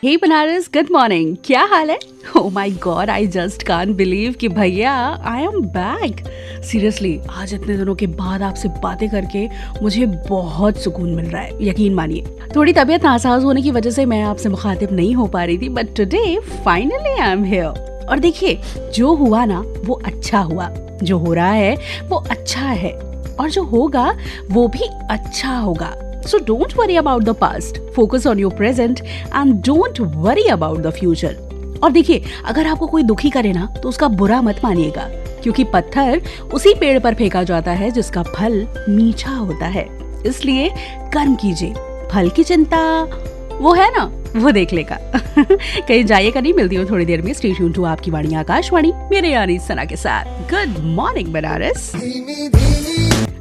हे Banaras, good morning. क्या हाल है? Oh my God, I just can't believe कि भैया आई एम बैक। सीरियसली, आज इतने दिनों के बाद आपसे बातें करके मुझे बहुत सुकून मिल रहा है, यकीन मानिए। थोड़ी तबीयत नासाज होने की वजह से मैं आपसे मुखातिब नहीं हो पा रही थी, but today finally I am here. और देखिए, जो हुआ ना वो अच्छा हुआ, जो हो रहा है वो अच्छा है, और जो होगा वो भी अच्छा होगा। So don't worry about the past, focus on your present and don't worry about the future. और देखिए, अगर आपको कोई दुखी करे ना तो उसका बुरा मत मानिएगा, क्योंकि पत्थर उसी पेड़ पर फेंका जाता है जिसका फल मीठा होता है। इसलिए कर्म कीजिए, फल की चिंता वो है ना, वो देख लेगा। कहीं जाइएगा नहीं, मिलती हूँ थोड़ी देर में। स्टे ट्यून्ड टू आपकी वाणी आकाशवाणी, मेरे यानी सना के साथ। Good morning Banaras.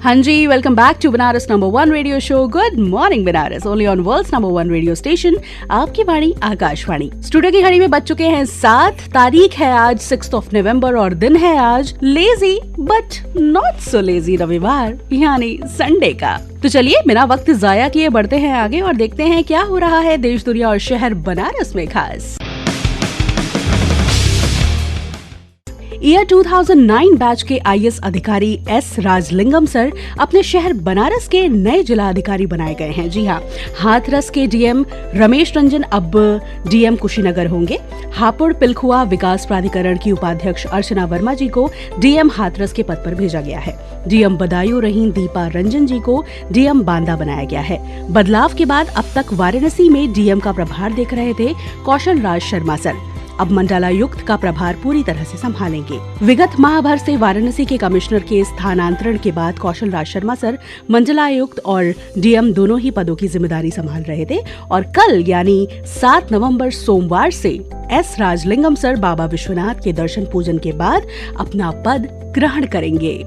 हाँ जी, welcome back to Banaras number 1 radio show good morning Banaras, only on world's number 1 radio station, आपकी वाणी आकाशवाणी। स्टूडियो की घड़ी में बज चुके हैं 7, तारीख है आज 6 नवंबर और दिन है आज lazy but not so lazy रविवार यानी संडे का। तो चलिए बिना वक्त जाया किए बढ़ते हैं आगे और देखते हैं क्या हो रहा है देश, दुनिया और शहर बनारस में खास। ईयर 2009 बैच के आईएएस अधिकारी एस राजलिंगम सर अपने शहर बनारस के नए जिला अधिकारी बनाए गए हैं। जी हाँ, हाथरस के डीएम रमेश रंजन अब डीएम कुशीनगर होंगे। हापुड़ पिलखुआ विकास प्राधिकरण की उपाध्यक्ष अर्चना वर्मा जी को डीएम हाथरस के पद पर भेजा गया है। डीएम बदायूं रहीन दीपा रंजन जी को डीएम बांदा बनाया गया है। बदलाव के बाद अब तक वाराणसी में डीएम का प्रभार देख रहे थे कौशल राज शर्मा सर, अब मंडलायुक्त का प्रभार पूरी तरह से संभालेंगे। विगत माह भर से वाराणसी के कमिश्नर के स्थानांतरण के बाद कौशल राज शर्मा सर मंडलायुक्त और डीएम दोनों ही पदों की जिम्मेदारी संभाल रहे थे और कल यानी 7 नवंबर सोमवार से एस राजलिंगम सर बाबा विश्वनाथ के दर्शन पूजन के बाद अपना पद ग्रहण करेंगे।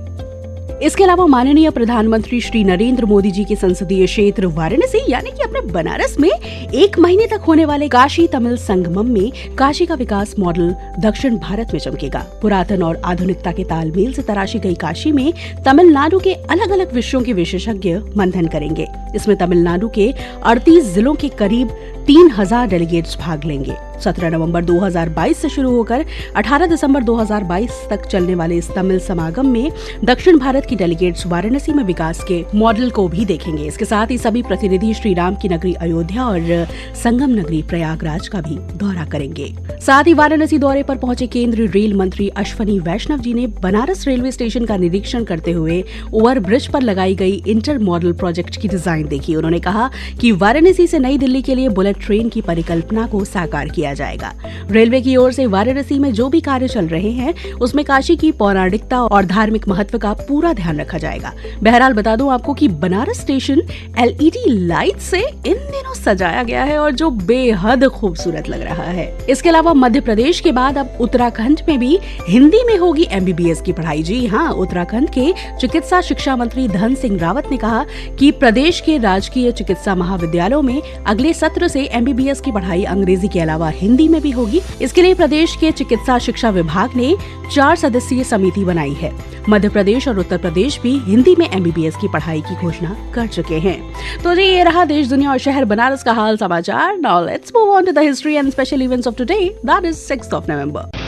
इसके अलावा माननीय प्रधानमंत्री श्री नरेंद्र मोदी जी के संसदीय क्षेत्र वाराणसी यानी कि अपने बनारस में 1 महीने तक होने वाले काशी तमिल संगमम में काशी का विकास मॉडल दक्षिण भारत में चमकेगा। पुरातन और आधुनिकता के तालमेल से तराशी गई काशी में तमिलनाडु के अलग अलग विषयों के विशेषज्ञ मंथन करेंगे। इसमें तमिलनाडु के 38 जिलों के करीब 3000 डेलीगेट्स भाग लेंगे। 17 नवंबर 2022 से शुरू होकर 18 दिसंबर 2022 तक चलने वाले इस तमिल समागम में दक्षिण भारत की डेलीगेट्स वाराणसी में विकास के मॉडल को भी देखेंगे। इसके साथ ही सभी प्रतिनिधि श्री राम की नगरी अयोध्या और संगम नगरी प्रयागराज का भी दौरा करेंगे। साथ ही वाराणसी दौरे पर पहुंचे केंद्रीय रेल मंत्री अश्वनी वैष्णव जी ने बनारस रेलवे स्टेशन का निरीक्षण करते हुए ओवर ब्रिज पर लगाई गई इंटर मॉडल प्रोजेक्ट की डिजाइन देखी। उन्होंने कहा कि वाराणसी से नई दिल्ली के लिए बुलेट ट्रेन की परिकल्पना को साकार किया जाएगा। रेलवे की ओर से वाराणसी में जो भी कार्य चल रहे हैं उसमें काशी की पौराणिकता और धार्मिक महत्व का पूरा ध्यान रखा जाएगा। बहरहाल बता दूं आपको कि बनारस स्टेशन एलईडी लाइट से इन दिनों सजाया गया है और जो बेहद खूबसूरत लग रहा है। इसके अलावा मध्य प्रदेश के बाद अब उत्तराखंड में भी हिंदी में होगी एमबीबीएस की पढ़ाई। जी हाँ, उत्तराखंड के चिकित्सा शिक्षा मंत्री धन सिंह रावत ने कहा कि प्रदेश के राजकीय चिकित्सा महाविद्यालयों में अगले सत्र से एमबीबीएस की पढ़ाई अंग्रेजी के अलावा हिंदी में भी होगी। इसके लिए प्रदेश के चिकित्सा शिक्षा विभाग ने 4 सदस्यीय समिति बनाई है। मध्य प्रदेश और उत्तर प्रदेश भी हिंदी में एमबीबीएस की पढ़ाई की घोषणा कर चुके हैं। तो जी, ये रहा देश, दुनिया और शहर बनारस का हाल समाचार। Now let's move on to the history and special events of today, that is 6 November.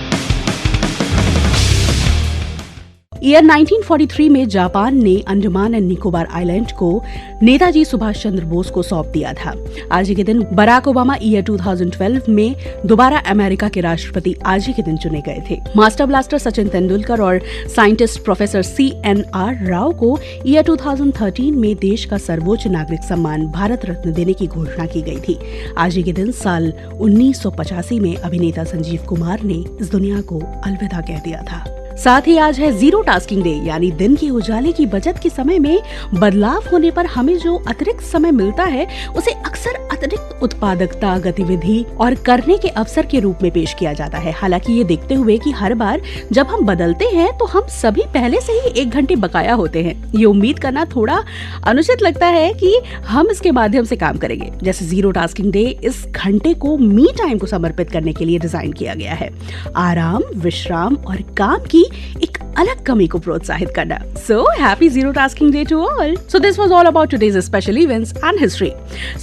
Year 1943 में जापान ने अंडमान एंड निकोबार आइलैंड को नेताजी सुभाष चंद्र बोस को सौंप दिया था। आज ही के दिन बराक ओबामा ईयर 2012 में दोबारा अमेरिका के राष्ट्रपति आज ही के दिन चुने गए थे। मास्टर ब्लास्टर सचिन तेंदुलकर और साइंटिस्ट प्रोफेसर CNR राव को ईयर 2013 में देश का सर्वोच्च नागरिक सम्मान भारत रत्न देने की घोषणा की गई थी। आज ही के दिन साल 1985 में अभिनेता संजीव कुमार ने इस दुनिया को अलविदा कह दिया था। साथ ही आज है जीरो टास्किंग डे, यानी दिन के उजाले की बचत के समय में बदलाव होने पर हमें जो अतिरिक्त समय मिलता है उसे अक्सर अतिरिक्त उत्पादकता, गतिविधि और करने के अवसर के रूप में पेश किया जाता है। हालांकि ये देखते हुए कि हर बार जब हम बदलते हैं तो हम सभी पहले से ही 1 घंटे बकाया होते हैं, ये उम्मीद करना थोड़ा अनुचित लगता है कि हम इसके माध्यम से काम करेंगे। जैसे जीरो टास्किंग डे इस घंटे को मी टाइम को समर्पित करने के लिए डिजाइन किया गया है। आराम, विश्राम और काम की एक अलग कमी को प्रोत्साहित करना। So happy zero tasking day to all. So this was all about today's special events and history.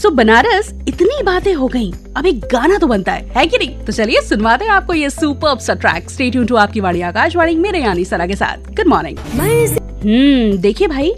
So Banaras, इतनी बातें हो गई, अब एक गाना तो बनता है कि नहीं? तो चलिए सुनवाते हैं आपको ये सुपर्ब सा ट्रैक। स्टे ट्यून टू आपकी वाणी आकाशवाणी, मेरे यानी सना के साथ। Good morning. देखिए भाई,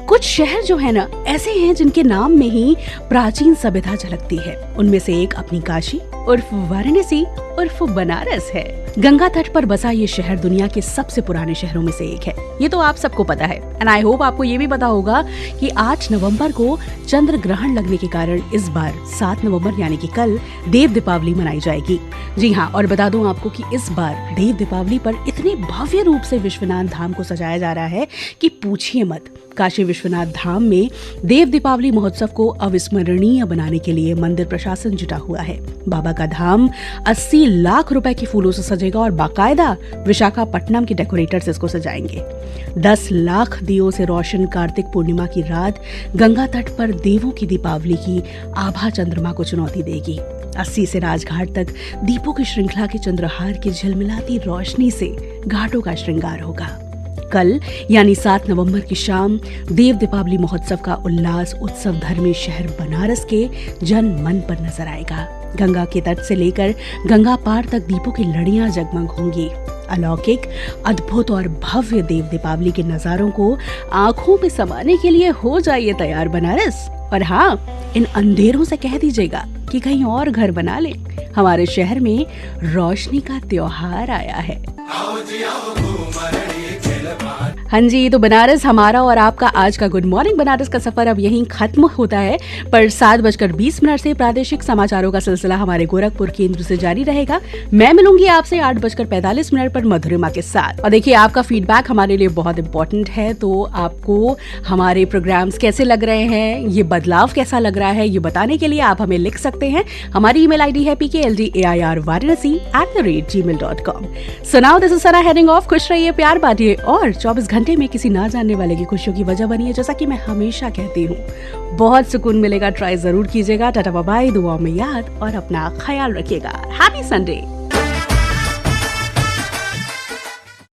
कुछ शहर जो है ना ऐसे हैं जिनके नाम में ही प्राचीन सभ्यता झलकती है। उनमें से एक अपनी काशी उर्फ वाराणसी उर्फ बनारस है। गंगा तट पर बसा ये शहर दुनिया के सबसे पुराने शहरों में से एक है। ये तो आप सबको पता है। एंड आई होप आपको ये भी पता होगा कि 8 नवंबर को चंद्र ग्रहण लगने के कारण इस बार 7 नवंबर यानी कि कल देव दीपावली मनाई जाएगी। जी हाँ, और बता दूं आपको कि इस बार देव दीपावली पर इतने भव्य रूप से विश्वनाथ धाम को सजाया जा रहा है कि पूछिए मत। काशी विश्वनाथ धाम में देव दीपावली महोत्सव को अविस्मरणीय बनाने के लिए मंदिर प्रशासन जुटा हुआ है। बाबा का धाम 80 लाख रुपए के फूलों से सजेगा और बाकायदा विशाखापट्टनम के डेकोरेटर्स इसको सजाएंगे। 10 लाख दियों से रोशन कार्तिक पूर्णिमा की रात गंगा तट पर देवों की दीपावली की आभा चंद्रमा को चुनौती देगी। 80 से राजघाट तक दीपों की श्रृंखला के चंद्रहार की झिलमिलाती रोशनी से घाटों का श्रृंगार होगा। कल यानी 7 नवंबर की शाम देव दीपावली महोत्सव का उल्लास उत्सव धर्मी शहर बनारस के जन मन पर नजर आएगा। गंगा के तट से लेकर गंगा पार तक दीपों की लड़ियां जगमग होंगी। अलौकिक, अद्भुत और भव्य देव दीपावली के नजारों को आंखों में समाने के लिए हो जाइए तैयार बनारस। और हाँ, इन अंधेरों से कह दीजिएगा कि कहीं और घर बना ले। हमारे शहर में रोशनी का त्योहार आया है। हाँ जी, तो बनारस हमारा और आपका आज का गुड मॉर्निंग बनारस का सफर अब यहीं खत्म होता है। पर 7:20 से प्रादेशिक समाचारों का सिलसिला हमारे गोरखपुर केंद्र से जारी रहेगा। मैं मिलूंगी आपसे 8:45 पर मधुरिमा के साथ। और देखिए, आपका फीडबैक हमारे लिए बहुत इंपॉर्टेंट है। तो आपको हमारे प्रोग्राम्स कैसे लग रहे हैं, ये बदलाव कैसा लग रहा है, ये बताने के लिए आप हमें लिख सकते हैं। हमारी ईमेल आईडी है pkldairvaranasi@gmail.com। So now this is Sana heading off। खुश रहिए, प्यार बांटिए और 24 घंटे में किसी ना जानने वाले की खुशियों की वजह बनिए। जैसा कि मैं हमेशा कहती हूँ, बहुत सुकून मिलेगा, ट्राई जरूर कीजिएगा। टाटा बाय बाय, दुआओं में याद और अपना ख्याल रखिएगा। Happy Sunday.